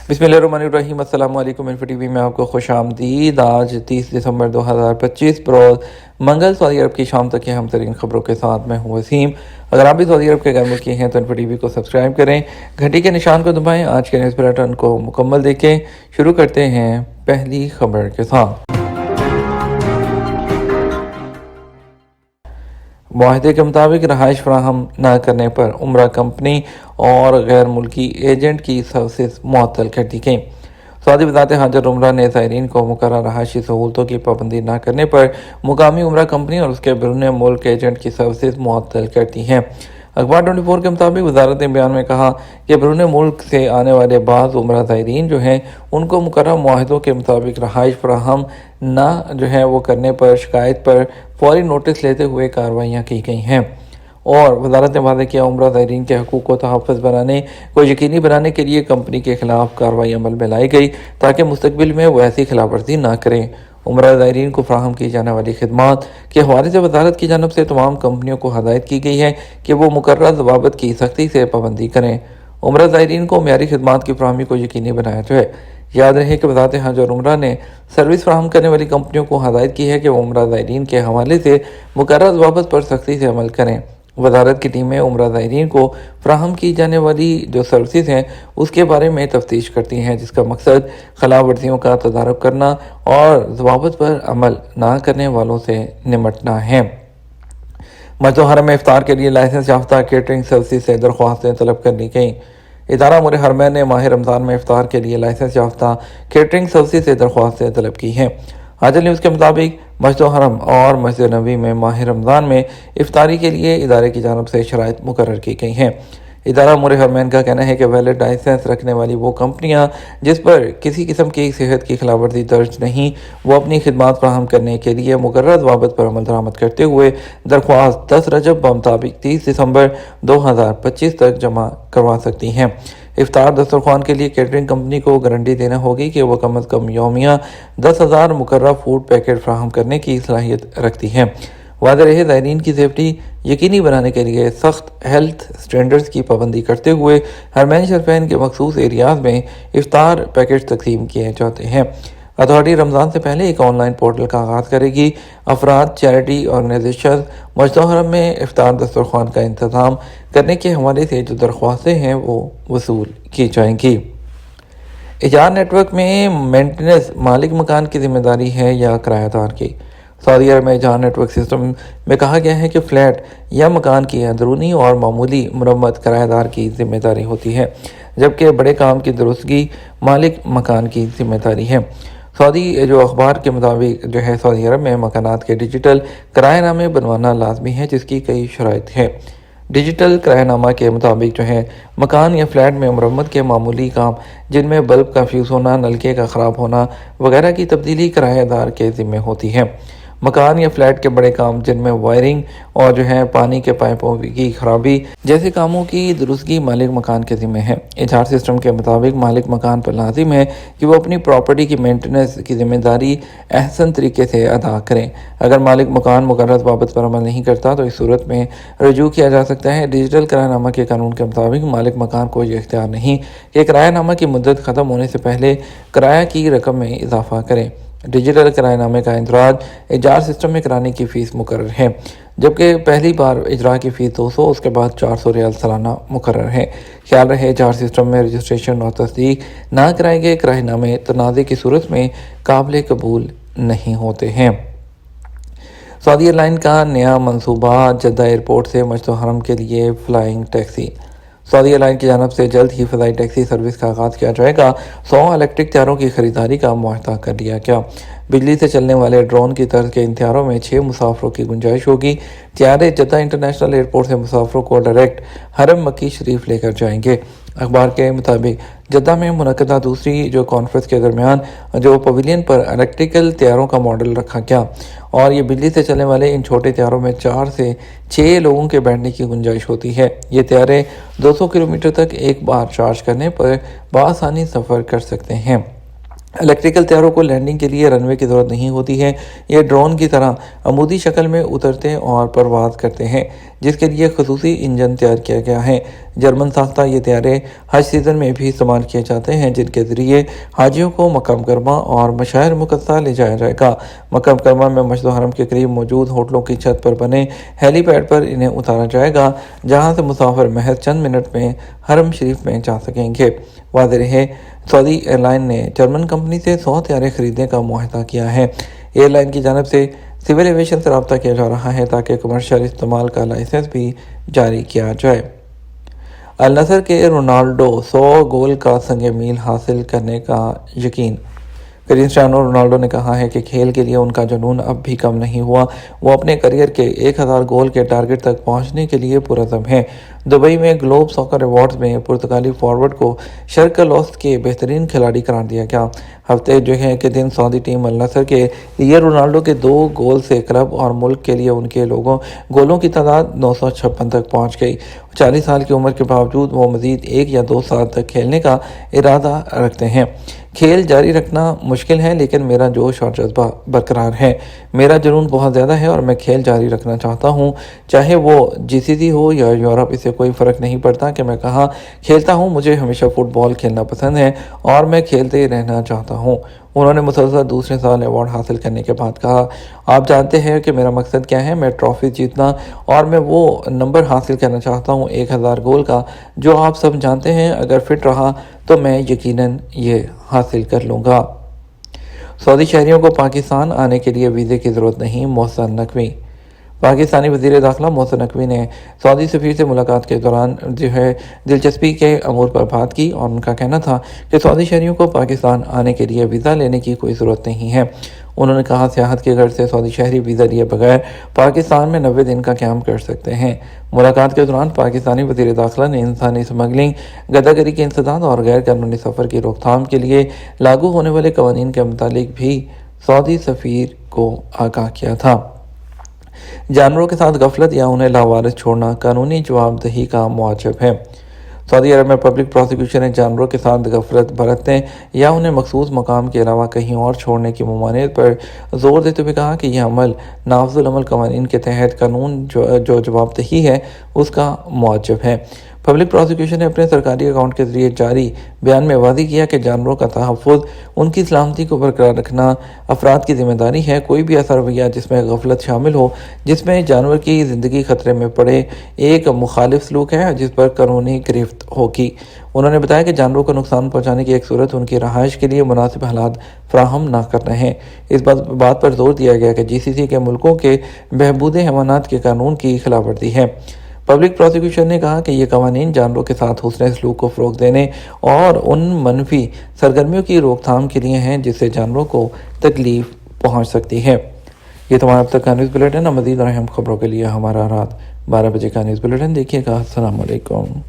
बिस्मिल्लाहिर्रहमानिर्रहीम। अस्सलाम वालेकुम। इन्फो टीवी में आपको खुश आमदीद। आज 30 दिसंबर 2025 बरोज़ मंगल सऊदी अरब की शाम तक की हम तरीन खबरों के साथ मैं हूँ वसीम। अगर आप भी सऊदी अरब के घर मुल्की हैं तो इन्फो टीवी को सब्सक्राइब करें, घंटी के निशान को दबाएं। आज के न्यूज़ बुलेटिन को मुकम्मल देखें। शुरू करते हैं पहली खबर के साथ। मुआहदे के मुताबिक रहाइश फराहम न करने पर उम्रा कंपनी और गैर मुल्की एजेंट की सर्विस मुअत्तल कर दी गई। सऊदी वज़ारत हाजत उम्रा ने ज़ायरीन को मुकर्रर रहायशी सहूलतों की पाबंदी न करने पर मुकामी उम्रा कंपनी और उसके बैरून मुल्क एजेंट की सर्विस मुअत्तल कर दी हैं। अखबार 24 के मुताबिक वजारत ने बयान में कहा कि बैरून मुल्क से आने वाले बाज़ उम्रा ज़ायरीन जो हैं उनको मुकर्रर मुआहदों के मुताबिक रहाइश फराहम न वो करने पर शिकायत पर फौरी नोटिस लेते हुए कार्रवाइयाँ की गई हैं। और वजारत ने वादा किया उम्रा ज़ायरीन के हकूक़ को तहफ़्फ़ुज़ बनाने को यकीनी बनाने के लिए कंपनी के खिलाफ कार्रवाई अमल में लाई गई ताकि मुस्तक़बिल में वो ऐसी खिलाफवर्जी न करें। उम्रा ज़ायरीन को फ़राहम की जाने वाली खिदमात के हवाले से वजारत की जानब से तमाम कंपनियों को हदायत की गई है कि वो मुकर्रर ज़वाबित की सख्ती से पाबंदी करें। उम्रा ज़ायरीन को मेयारी खिदमात की फराहमी को यकीनी बनाया जाए। याद रहे कि वज़ारत हज और उम्रा ने सर्विस फराहम करने वाली कंपनियों को हदायत की है कि वो उम्रा ज़ायरीन के हवाले से मुकर्रर ज़वाबित पर सख्ती से अमल करें। वजारत की टीमें उम्रा ज़ायरीन को फराहम की जाने वाली जो सर्विसेज हैं उसके बारे में तफ्तीश करती हैं, जिसका मकसद खिलाफ वर्जियों का तदारक करना और ज़वाबित पर अमल ना करने वालों से निमटना है। मस्जिद हरम में इफ्तार के लिए लाइसेंस याफ्ता केटरिंग सर्विस से दरख्वास्तें तलब कर ली गईं। इदारा उमूर हरमैन ने माह रमज़ान में इफ्तार के लिए लाइसेंस याफ्ता केटरिंग सर्विस से दरख्वास्तें तलब की हैं। हाजिर न्यूज़ के मुताबिक मस्जिद हरम और मस्जिद नबी में माह रमज़ान में इफ्तारी के लिए इदारे की जानब से शराइत मुकर्रर की गई हैं। इदारा उमूर हरमैन का कहना है कि वैलिड लाइसेंस रखने वाली वो कंपनियां जिस पर किसी किस्म की सेहत की खिलाफवर्जी दर्ज नहीं, वो अपनी खिदमात फराहम करने के लिए मुकर्रर ज़वाबित पर अमल दरामद करते हुए दरख्वास्त 10 रजब मुताबिक 30 दिसंबर 2025 तक जमा करवा सकती हैं। इफ्तार दस्तरखान के लिए केटरिंग कंपनी को गारंटी देना होगी कि वह कम अज़ कम यौमिया 10,000 मुकर्रर फूड पैकेट फराहम करने की सलाहियत रखती है। वादे रहे ज़ायरीन की सेफ्टी यकीनी बनाने के लिए सख्त हेल्थ स्टैंडर्ड्स की पाबंदी करते हुए हरमैन शरफैन के मखसूस एरियाज़ में इफ्तार पैकेट तकसीम किए जाते हैं। अथॉरिटी रमज़ान से पहले एक ऑनलाइन पोर्टल का आगाज़ करेगी। अफराद, चैरिटी ऑर्गेनाइजेशन मस्जिद हरम में इफ्तार दस्तरखान का इंतज़ाम करने के हवाले से जो दरख्वास्तें हैं वो वसूल की जाएंगी। इजार नेटवर्क में मेंटेनेंस मालिक मकान की जिम्मेदारी है या किराएदार की? सऊदी अरब में इजार नेटवर्क सिस्टम में कहा गया है कि फ्लैट या मकान की अंदरूनी और मामूली मरम्मत किराएदार की जिम्मेदारी होती है, जबकि बड़े काम की दुरुस्तगी मालिक मकान की जिम्मेदारी है। सऊदी जो अखबार के मुताबिक सऊदी अरब में मकानात के डिजिटल किराएनामे बनवाना लाजमी है, जिसकी कई शराइत हैं। डिजिटल किराएनामा के मुताबिक मकान या फ्लैट में मरम्मत के मामूली काम जिनमें बल्ब का फ्यूज़ होना, नलके का ख़राब होना वगैरह की तब्दीली किराएदार के ज़िम्मे होती है। मकान या फ्लैट के बड़े काम जिनमें वायरिंग और पानी के पाइपों की खराबी जैसे कामों की दुरुस्तगी मालिक मकान के ज़िम्मे है। इजार सिस्टम के मुताबिक मालिक मकान पर लाजिम है कि वो अपनी प्रॉपर्टी की मेंटेनेंस की जिम्मेदारी अहसन तरीके से अदा करें। अगर मालिक मकान मुकर्रर ज़वाबित पर अमल नहीं करता तो इस सूरत में रजू किया जा सकता है। डिजिटल किराएनामा के कानून के मुताबिक मालिक मकान को यह इख्तियार नहीं कि किराएनामा की मुद्दत ख़त्म होने से पहले किराया की रकम में इजाफा करें। डिजिटल किराएनामे का इंदराज इजार सिस्टम में कराने की फ़ीस मुकर्रर है, जबकि पहली बार इजरा की फ़ीस 200, उसके बाद 400 रियाल सालाना मुकर्रर है। ख्याल रहे इजार सिस्टम में रजिस्ट्रेशन और तस्दीक ना कराए गए किराएनामे तनाज़े की सूरत में काबिल कबूल नहीं होते हैं। सऊदी एयरलाइन का नया मंसूबा जद्दा एयरपोर्ट से मस्जिद हरम के लिए फ़्लाइंग टैक्सी। सऊदी एयरलाइन की जानब से जल्द ही फ़ज़ाई टैक्सी सर्विस का आगाज़ किया जाएगा। 100 इलेक्ट्रिक त्यारों की खरीदारी का मुआहदा कर लिया गया। बिजली से चलने वाले ड्रोन की तर्ज के इन त्यारों में 6 मुसाफरों की गुंजाइश होगी। त्यारे जद्दा इंटरनेशनल एयरपोर्ट से मुसाफरों को डायरेक्ट हरम मक्की शरीफ लेकर जाएंगे। अखबार के मुताबिक जद्दा में मुनक़दा दूसरी कॉन्फ्रेंस के दरमियान पवेलियन पर इलेक्ट्रिकल त्यारों का मॉडल रखा गया और ये बिजली से चलने वाले इन छोटे त्यारों में 4 से 6 लोगों के बैठने की गुंजाइश होती है। ये त्यारे 200 किलोमीटर तक एक बार चार्ज करने पर बआसानी सफ़र कर सकते हैं। इलेक्ट्रिकल त्यारों को लैंडिंग के लिए रनवे की ज़रूरत नहीं होती है। ये ड्रोन की तरह अमूदी शक्ल में उतरते और परवाज़ करते हैं, जिसके लिए खसूसी इंजन तैयार किया गया है। जर्मन साख्ता ये त्यारे हज सीज़न में भी इस्तेमाल किए जाते हैं, जिनके ज़रिए हाजियों को मक्का मुकरमा और मशाइर मुक़द्दसा ले जाया जाएगा। मक्का मुकरमा में मस्जिद हरम के करीब मौजूद होटलों की छत पर बने हेलीपैड पर इन्हें उतारा जाएगा, जहां से मुसाफिर महज चंद मिनट में हरम शरीफ में जा सकेंगे। वाज़ेह रहे, सऊदी एयरलाइन ने जर्मन कंपनी से 100 त्यारे खरीदने का मुआहदा किया है। एयरलाइन की जानब से सिविल एविएशन से रब्ता किया जा रहा है ताकि कमर्शियल इस्तेमाल का लाइसेंस भी जारी किया जाए। अल नसर के रोनाल्डो 100 गोल का संग मील हासिल करने का यकीन। क्रिस्टियानो रोनाल्डो ने कहा है कि खेल के लिए उनका जुनून अब भी कम नहीं हुआ। वो अपने करियर के 1000 गोल के टारगेट तक पहुंचने के लिए पुरज़म हैं। दुबई में ग्लोब सॉकर अवार्ड्स में पुर्तगाली फॉरवर्ड को शर्क़ औसत के बेहतरीन खिलाड़ी करार दिया गया। हफ्ते जो है कि दिन सऊदी टीम अल नसर के लिए रोनाल्डो के 2 गोल से क्लब और मुल्क के लिए उनके गोलों की तादाद 956 तक पहुंच गई। 40 साल की उम्र के बावजूद वो मज़ीद 1 या 2 साल तक खेलने का इरादा रखते हैं। खेल जारी रखना मुश्किल है, लेकिन मेरा जोश और जज्बा बरकरार है। मेरा जुनून बहुत ज़्यादा है और मैं खेल जारी रखना चाहता हूँ, चाहे वो जीसीसी हो या यूरोप, इससे कोई फ़र्क नहीं पड़ता कि मैं कहाँ खेलता हूँ। मुझे हमेशा फ़ुटबॉल खेलना पसंद है और मैं खेलते रहना चाहता हूँ। उन्होंने मुसलसल दूसरे साल अवार्ड हासिल करने के बाद कहा, आप जानते हैं कि मेरा मकसद क्या है, मैं ट्रॉफ़ी जीतना और मैं वो नंबर हासिल करना चाहता हूँ 1000 गोल का, जो आप सब जानते हैं। अगर फिट रहा तो मैं यकीनन ये हासिल कर लूँगा। सऊदी शहरियों को पाकिस्तान आने के लिए वीज़े की ज़रूरत नहीं, मोहसिन नकवी। पाकिस्तानी वज़ीर दाखिला मोहसिन नकवी ने सऊदी सफ़ीर से मुलाकात के दौरान जो है दिलचस्पी के अमूर पर बात की और उनका कहना था कि सऊदी शहरियों को पाकिस्तान आने के लिए वीज़ा लेने की कोई ज़रूरत नहीं है। उन्होंने कहा, सियाहत की गर्ज से सऊदी शहरी वीज़ा लिए बगैर पाकिस्तान में 90 दिन का क़याम कर सकते हैं। मुलाकात के दौरान पाकिस्तानी वज़ीर दाखिला ने इंसानी स्मगलिंग, गदागरी के इंसदाद और गैर कानूनी सफ़र की रोकथाम के लिए लागू होने वाले कवानीन के मुतालिक भी सऊदी सफ़ीर को आगाह किया था। जानवरों के साथ गफलत या उन्हें लावारिस छोड़ना कानूनी जवाबदेही का मौजब है। सऊदी अरब में पब्लिक प्रोसिक्यूशन ने जानवरों के साथ गफलत बरतने या उन्हें मखसूस मकाम के अलावा कहीं और छोड़ने की ममानियत पर जोर देते हुए कहा कि यह अमल नाफजुल अमल कवानीन के तहत कानून जो जवाबदेही है उसका मौजब है। पब्लिक प्रोसिक्यूशन ने अपने सरकारी अकाउंट के जरिए जारी बयान में वाज़ेह किया कि जानवरों का तहफ़्फ़ुज़, उनकी सलामती को बरकरार रखना अफराद की जिम्मेदारी है। कोई भी ऐसा रवैया जिसमें गफलत शामिल हो, जिसमें जानवर की ज़िंदगी खतरे में पड़े, एक मुखालिफ सलूक है जिस पर कानूनी गिरफ्त होगी। उन्होंने बताया कि जानवरों को नुकसान पहुँचाने की एक सूरत उनकी रहाइश के लिए मुनासिब हालात फ्राहम न करना है। इस बात पर जोर दिया गया कि जीसीसी के मुल्कों के बहबूद हैवानात के कानून की खिलाफवर्जी है। पब्लिक प्रोसिक्यूशन ने कहा कि ये कवानीन जानवरों के साथ हुस्न सलूक को फ़रोग़ देने और उन मनफी सरगर्मियों की रोकथाम के लिए हैं जिससे जानवरों को तकलीफ़ पहुँच सकती है। ये तुम्हारा अब तक का न्यूज़ बुलेटिन। मज़ीद और अहम खबरों के लिए हमारा रात 12 बजे का न्यूज़ बुलेटिन देखिएगा। अस्सलाम वालेकुम।